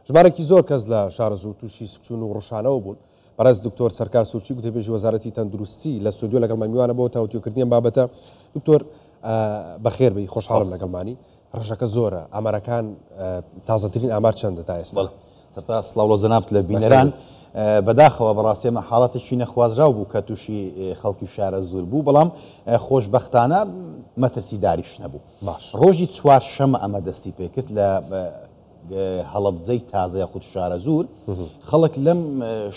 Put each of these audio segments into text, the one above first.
ژمارەی زۆر کەس لە شارەزوو تووشی سکچون و ڕۆژانەوە بوون. بەڕێز دکتۆر سەرکار سوچی گوتێبێژی وەزارەتی تەندروستی لە ستودیۆ لەگەڵمان میوانە بۆ تاوتوێکردنیان بابەتە. دکتۆر بەخێر بی، خۆشحاڵم لەگەڵمانی. ڕژەکە زۆرە، ئامارەکان تازەترین ئامار چەندە تا ئێستا؟ سەرتا سڵاو لە جەنابت لە بینەران. بەداخەوە بەڕاستی ئەمە حاڵەتێکی نەخوازراو بوو کە تووشی خەڵکی شارە زۆر بوو، بەڵام خۆشبەختانە مەترسیداریش نەبوو. ڕۆژی چوارشەمە ئەمە دەستی پێکرد لە هەڵەبجەی تازە خود شارە زۆر، خەڵک لەم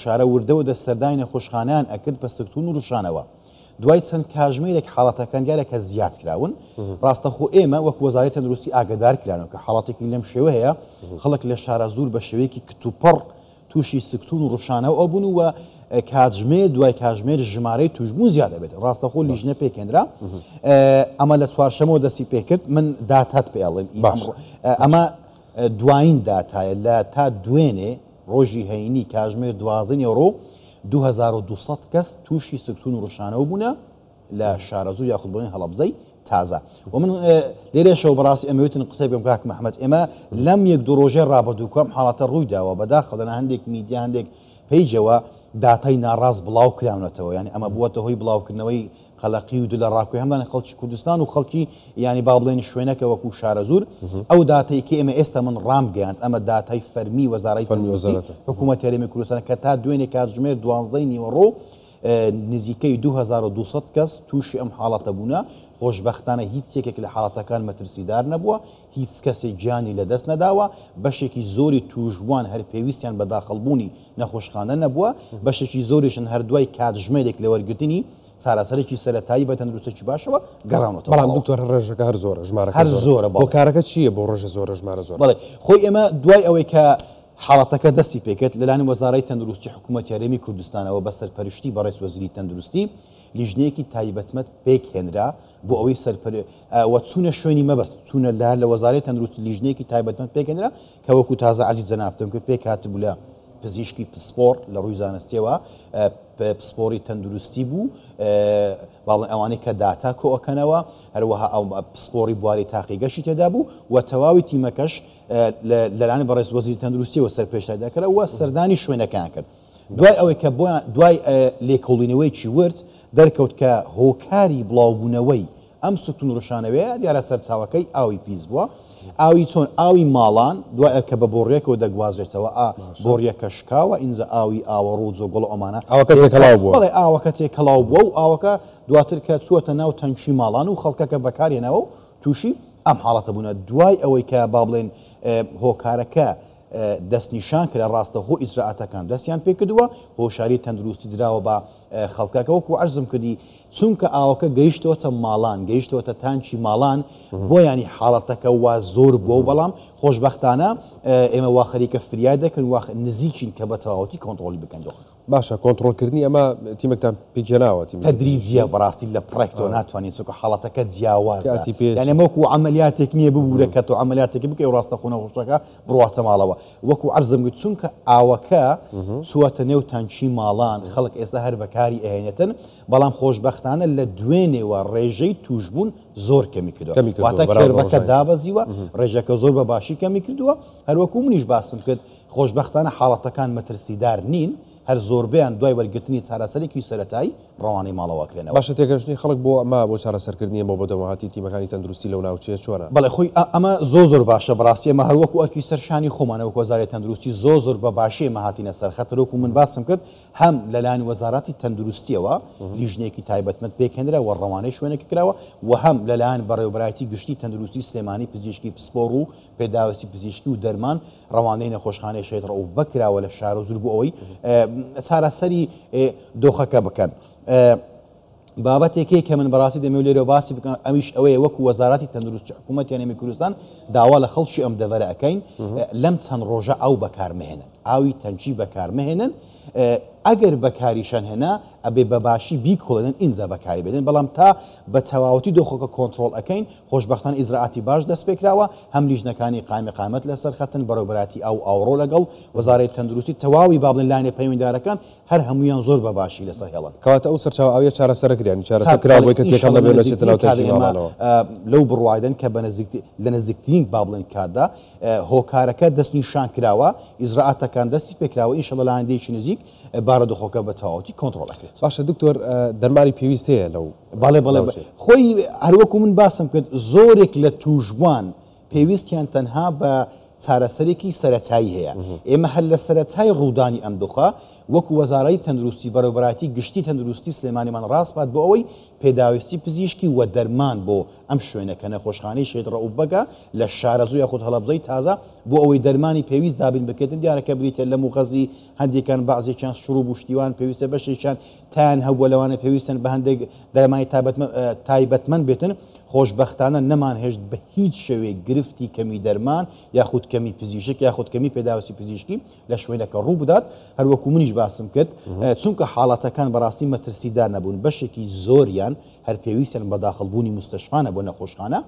شارە وردەوە دەستەردانی نەخۆشخانەیان ئەکرد بە سکتون و ڕوشانەوە. دوای چەند کاژمێرێک حاڵەتەکان دیارێکە زیاد کراون. ڕاستەخۆ ئێمە وەک وەزارەتی تەندروستی ئاگادار کرانەوە کە حاڵەتێکی لەم شێوە هەیە، خەڵک لە شارە زۆر بە شێوەیەکی کتوپەڕ تووشی سکتون و ڕوشانەوە بوون و کاتژمێر دوای کاتژمێر ژمارەی توشبوون زیاد دەبێت. ڕاستەخۆ لیژنە پێکێنرا، ئەمە لە چوارشەمەوە دەستی پێکرد. من داتات پێڵێن ئەمە دوایین داتایە لە تا دوێنێ ڕۆژی هەینی کاتژمێر 12 ئەوڕۆ 2200 کەس تووشی سکتون و ڕوشانەوە بوونە لە شارە زۆر یاخود بڵێن هەڵەبجەی تازە. و من لێرەشەوە بەڕاستی ئەمەوێتن قسەی بێم کاک محەممەد، ئێمە لەم یەک دو ڕۆژێ ڕابردووکەم حاڵاتە ڕوویداوە بەداخەڵ لەنە هەندێک میدیا هەندێک پیجەوە داتای ناڕاست بڵاو کراونەتەوە، ینی ئەمە بووەتە هۆی بڵاوکردنەوەی قەلەقی و دلە ڕاکوی هەمدان خەڵکی کوردستان و خەڵکی ینی با بڵێنی شوێنەکە وەکو شارە زۆر. ئەو داتایکی ئێمە ئێستا من ڕامگەیاند ئەمە داتای فەرمی وەزارەتی حکوومەتی هەرێمی کوردستان کە تا دوێنێ کاتژمێر 12 ئەوڕۆ نزیکەی 2200 کەس تووشی ئەم حاڵەتە بوونە. خۆشبەختانە هیچ یەکێک لە حاڵەتەکان مەترسیدار نەبووە، هیچ کەسێک گیانی لەدەست نەداوە، بەشێکی زۆری توشبووان هەر پێویستیان بە داخەڵبوونی نەخۆشخانە نەبووە، بەشێکی زۆریشن هەردوای کاتژمێرێک لە وەرگرتنی چارەسەرێکی سەرەتایی بە تەندروستێکی باشەوە گەڕاونەوە. بەڵام دکتۆر ڕێژەکە هەر زۆرە، ژمارە هەر زۆرە. بۆ کارەکە چییە بۆ ڕۆژە زۆرە ژمارە زۆر؟ بەڵێ خۆی ئێمە دوای ئەوەی کە حاڵەتەکە دەستی پێکرد لەلایەن وەزارەتی تەندروستی حکوومەتی هەرێمی کوردستانەوە بە سەرپەرشتی بەڕێز وەزیری تەندروستی لیژنەیەکی تایبەتمەند پێکهێنرا بۆ ئەوەی وە چوونە شوێنی مەبەست چوونە لە وەزارەتی تەندروستی لیژنەیەکی تایبەتمەند پێکهێنرا کە وەکو تازە عەزیز جەنابتم کرد پێک هاتبوو لە پزیشکی پسپۆر لە ڕووی زانستیەوە پسپۆری تەندروستی بوو، باڵێن ئەوانەی کە داتا کۆئەکەنەوە، هەروەها ئەو پسپۆری بواری تاقیگەشی تێدا بوو و تەواوی تیمەکەش لەلایەن بەڕێز وەزیری تەندروستیەوە سەرپێشداکرا و سەردانی شوێنەکان کرد. دوای ئەوەی کە دوای لێکۆڵینەوەیکی ورد دەرکەوت کە هۆکاری بڵاوبوونەوەی ئەم سکتون ڕوشانەوەیە دیارە سەرچاوەکەی ئاوی پیس بووە. ئاوی چۆن ئاوی ماڵان دوای کە بە بۆڕێکەوە دەگوازرێتەوە بۆڕیەکە شکاوە ئینجا ئاوی ئاوەڕۆ و جۆگۆڵ ئەمانە ئەوەکە تێکەڵاو بووە. بەڵێ ئاوەکە تێکەڵاو بووە و ئاوەکە دواتر کە چووەتە ناو تەنکی ماڵان و خەڵکەکە بەکارهێناوە و تووشی ئەم حاڵەتە بوونە. دوای ئەوەی کە با بڵێن هۆکارەکە دەستنیشان کرا ڕاستەخۆ ئیجرائاتەکان دەستیان پێکردووە، هۆشاری تەندروستی دراوە بە خەڵکەکە وەکو عەرزم کردی چونکە ئاوەکە گەیشتەوەتە ماڵان گەیشتەوەتە تانکی ماڵان بۆ ینی حاڵەتەکە وا زۆر بووە و بەڵام خۆشبەختانە ئێمە وا خەریکە فریاد دەکەن وا نزیکین کە بە تەواوەتی کۆنتڕۆلی بکەن. باشە کۆنتڕۆلکردنی ئەمە تیمێکتان پێجێناوە تەدریجیە بەڕاستی لە پڕێکتەوە ناتوانین چونکە حاڵەتەکە جیاوازە، یعنی ئەمەوەکو عەمەلیاتێک نییە ببوورە کە تۆ عەمەلیاتێکی بکەی و ڕاستەخۆ نەخۆشەکە بڕواتە ماڵەوە. وەکو عەرزم کرد چونکە ئاوەکە چووەتە نێو تانکی ماڵان خەڵک ئێستا هەر بەکاری ئەهێنێتن، بەڵام خۆشبەختانە لە دوێنێوە ڕێژەی توشبوون زۆر کەمی کردووە، واتە کێربەکە دابەزیوە، ڕێژەکە زۆر بە باشی کەمی کردووە. هەروەکو منیش باسم کرد خۆشبەختانە حاڵەتەکان مەترسیدار نین، هەر زۆربیان دوای وەرگرتنی چارەسەرێکی سەرەتایی ڕەوانەی ماڵەوەکرێنەوە. باشە تێگەشتنی خەڵک بۆ ئەمە بۆ چارەسەرکردنی ئەمە بۆ دەمەهاتی تیمەکانی تەندروستی لەو ناوچەیە چۆنە؟ بەڵێ خۆی ئەمە زۆر باشە بەڕاستی ئەمە هەروەکو ئەرکی سەرشانی خۆمانەوە وەزارەتی تەندروستی زۆر بە باشی ئێمە هاتینە سەر خەتەرۆکو من باسم کرد هەم لەلایەن وەزارەتی تەندروستیەوە لیژنێکی تایبەتمەند پێکهێنرا و ڕەوانەی شوێنێکی کراوە و هەم لەلایەن بەڕێوەبەرایەتی گشتی تەندروستی سلێمانی پزیشکی پسپۆڕ و پێداویستی پزیشکی و دەرمان ڕەوانەی نەخۆشخانەی شێت ڕەوف بکراوە لە شارە زۆر بۆ ئەوەی چارەسەری دۆخەکە بکەن. بابەتێکی کە من بەڕاستی دەمەوێت لێرە باسی بکەم ئەمیش ئەوەیە وەکو وەزارەتی تەندروستی حکوومەتی هەرێمی کوردستان داوا لە خەڵکی ئەم دەڤەرە ئەەکەین لەم چەند ڕۆژە ئاو بەکارمەهێنن، ئاوی تەنکی بەکارمەهێنن، ئەگەر بەکاریشان هێنا ئەبێ بەباشی بیکۆڵێنن ئینجا بەکاری بێنن، بەڵام تا بە تەواوەتی دۆخەکە کۆنتڕۆڵ ئەەکەین خۆشبەختانە ئیجرائاتی باش دەست پێکراوە، هەم لیژنەکانی قامت لەسەر خەتن بەڕێوەبەراتی ئاوڕۆ لەگەڵ وەزارەتی تەندروستی تەواوی با بڵێن لایەنە پەیوەندیدارەکان هەر هەمویان زۆر بەباشی لەسەر هێڵن. کەواتە ئەو سەرچاو ئاویە چارەسەرکرێن چارەسەرکراوە کە تێکەڵ دەبێت لە چێتە ناو تەنکی ماڵانەوە لەو بڕوایدن کە لە نزیکترین با بڵێن کاتدا هۆکارەکە دەست نیشان کراوە ئیزراعاتەکان دەستی پێکراوە ئینشەڵە لە ئایندەیەکی نزیک بارودۆخەکە بە تەواوەتی کۆنتڕۆڵەکرێت. باشە دکتۆر دەرمانی پێویست هەیە لەو بەڵێ خۆی هەروەکو من باسم کرد زۆرێک لە توژبوان پێویستیان تەنها بە چارەسەرێکی سەرەتایی هەیە. ئێمە هەر لە سەرەتای ڕوودانی ئەم دۆخە وەکو وەزارەی تەندروستی بەڕێوەبەراتی گشتی تەندروستی سلێمانیمان ڕاستپات بۆ ئەوەی پێداویستی پزیشکی وە دەرمان بۆ ئەم شوێنەکە نەخۆشخانەی شێت ڕەوف بەگە لە شارەزوو یاخود هەڵەبجەی تازە بۆ ئەوەی دەرمانی پێویست دابین بکردن دیارەکە بریتە لە موغەزی هەندێکان بەعزێکیان شروع بوشتیوان پێویستە بەشێکیان تایان هەبووە لەوانە پێویستن بە هەندێک دەرمانی تایبەتمەند بێتن خۆشبەختانە نەمان هێشت بە هیچ شێوەیە گرفتی کەمی دەرمان یاخود کەمی پزیشک یاخود کەمی پێداویستی پزیشکی لە شوێنەکە ڕوو بدات هەروەکو منیش باسم کرد چونکە حاڵەتەکان بەڕاستی مەترسیدار نەبوون بەشێکی زۆریان هەر پێویستن بە داخڵبوونی مستەشفانە بۆ نەخۆشخانە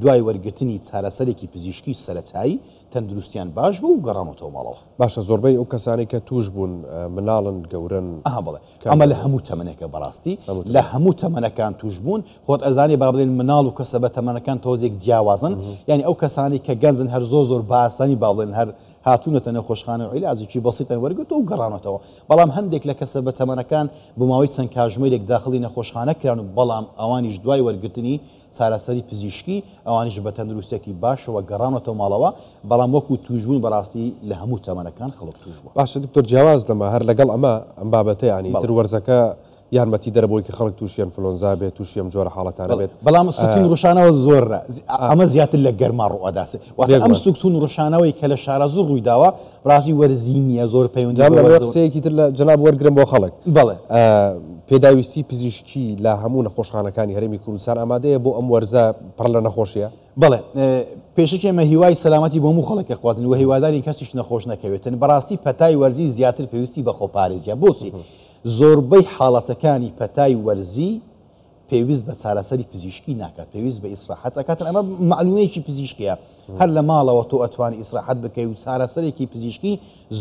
دوای وەرگرتنی چارەسەرێکی پزیشکی سەرەتایی تەندروستیان باش بوو و گەڕانەوە ماڵەوە. باشە زۆربەی ئەو کەسانی کە توش بوون مناڵن گەورن بڵێ ئەمە لە هەموو تەمەنێکە بەڕاستی لە هەموو تەمەنەکان توش بوون خۆت ئەزانی با بڵێن مناڵ و کەسە بە تەمەنەکان تۆزێک جیاوازن یعنی ئەو کەسانی کە گەنجن هەر زۆر باسانی با بڵێن هەر هاتوونەتە نەخۆشخانە و عیلازێکی بەسیتەن وەرگرتەوە و گەڕانەوە بەڵام هەندێک لە کەسە بە تەمەنەکان بماوەی چەند کاژمێرێک داخلی نەخۆشخانە کران و بەڵام ئەوانیش دوای وەرگرتنی چارەسەری پزیشکی ئەوانیش بە تەندروستێکی باشەوە گەڕانەوە ماڵەوە بەڵام وەکو توژبوون بەڕاستی لە هەموو تەمەنەکان خەڵک توش بووە. باشە دکتۆر جیاواز لەمە هەر لەگەڵ ئەم بابەتە ینی تر وەرزەکە یارمەتی دەرەبەوەی کە خەڵک تووشیان فلۆنزا بێت تووشیم جۆرە حاڵەتانە بێت بەڵام سوکتون ڕۆژانەوە زۆرە ئەمە زیاتر لە گەرما ڕوئەداسێ ئەم سوکتون ڕۆژانەوەی کە لە شارە زوو ڕوویداوە ڕاستی وەرزی نییە زۆر پەیوەندی قسەیەکی تر لە جەناب وەرگرم بۆ خەڵک بەڵێ پێداویستی پزیشکی لە هەموو نەخۆشخانەکانی هەرێمی کوردستان ئامادەیە بۆ ئەم وەرزە پڕ لە نەخۆشیە بڵێ پێشکی ئێمە هیوای سەلامەتی بۆ هەموو خەڵکە خوازن و هیواداری کەسیش نەخۆش نەکەوێتن بەڕاستی پەتای وەرزی زیاتر پێویستی بە خۆپارێزیە بۆچی زۆربەی حاڵەتەکانی پەتای وەرزی پێویست بە چارەسەری پزیشکی ناکات پێویست بە ئیسراحەت ئەکاتن ئەمە معلومەیەکی پزیشکیە هەر لە ماڵەوە تۆ ئەتوانی ئیسراحەت بکەی و چارەسەرێکی پزیشکی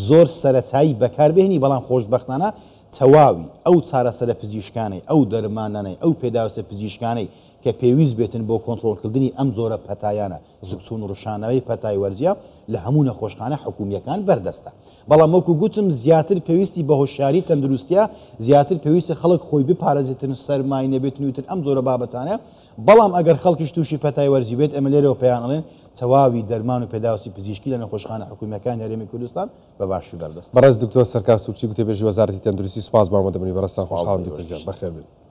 زۆر سەرەتایی بەکاربێنی بەڵام خۆشبەختانە تەواوی ئەو چارەسەرە پزیشکانەی ئەو دەرمانانەی ئەو پێداویستە پزیشکانەی کە پێویست بێتن بۆ کۆنتڕۆڵکردنی ئەم زۆرە پەتایانە زوکتون و ڕشانەوەی پەتای وەرزیە لە هەموو نەخۆشخانە حکوومیەکان بەردەستە بەڵام وەکو گوتم زیاتر پێویستی بە هۆشیاری تەندروستیە زیاتر پێویستە خەڵک خۆی بپارێزێتن سەرمای نەبێتن وتن ئەم زۆرە بابەتانە بەڵام ئەگەر خەڵکیش تووشی پەتای وەرزی بێت ئەمە لێرەوە پێیان ئەڵێن تەواوی دەرمان و پێداویستی پزیشکی لە نەخۆشخانە حکوومیەکان هەرێمی کوردستان بە باشی بەردەست. بەڕێز دکتۆر سەرکار سوچی گوتێبێژی وەزارەتی تەندروستی سوپاس بە ئامادەبوونی بەڕێستان خۆشحاڵم دیتەجان بەخێر بێت.